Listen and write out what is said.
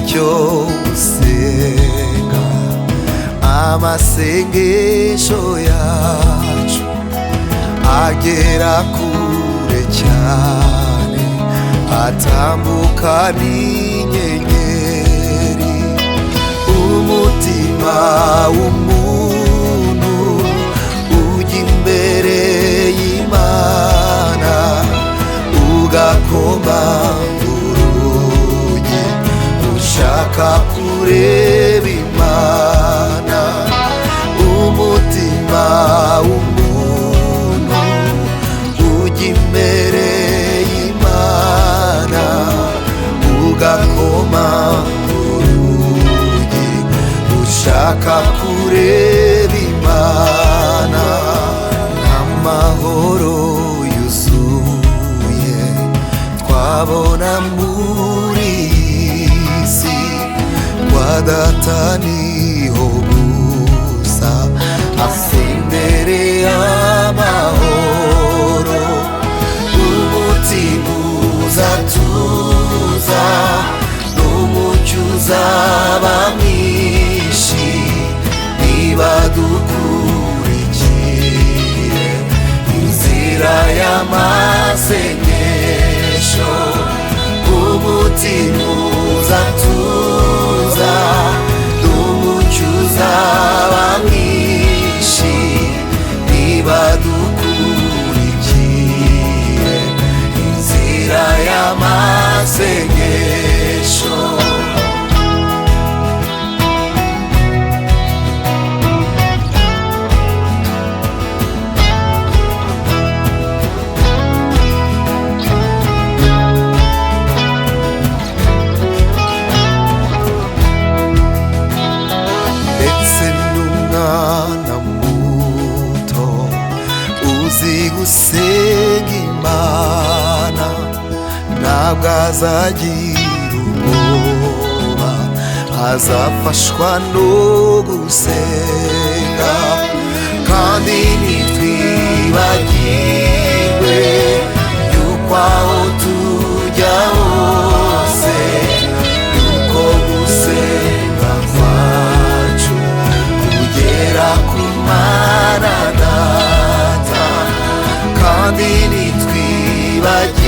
cyo gusenga amasengesho yacu agera kure cyane, atambuka n'inyenyeri. Umutima w'umuntu ujya imbere y'Imana ugakoma ushaka kureba Imana. Umutima w'umuntu ujya imbere y'Imana ugakoma urugi ushaka kureba Imana. Amahoro yuzuye twabona muri Data niho gusa, asendere amahoro. Umutima uzatuza n'umucyo uzaba mwinshi niba dukurikiye inzira y'amasengesho. Umutima uzatuza n'umucyo uzaba mwinshi niba dukurikiye inzira y'amasengesho. Gusenga Imana ntabwo azagira ubwoba, azafashwa no gusenga. Kandi ntitwibagirwe yuko aho tujya hose yuko gusenga kwacu kugera ku Mana Data. Kandi ntitwibagirwe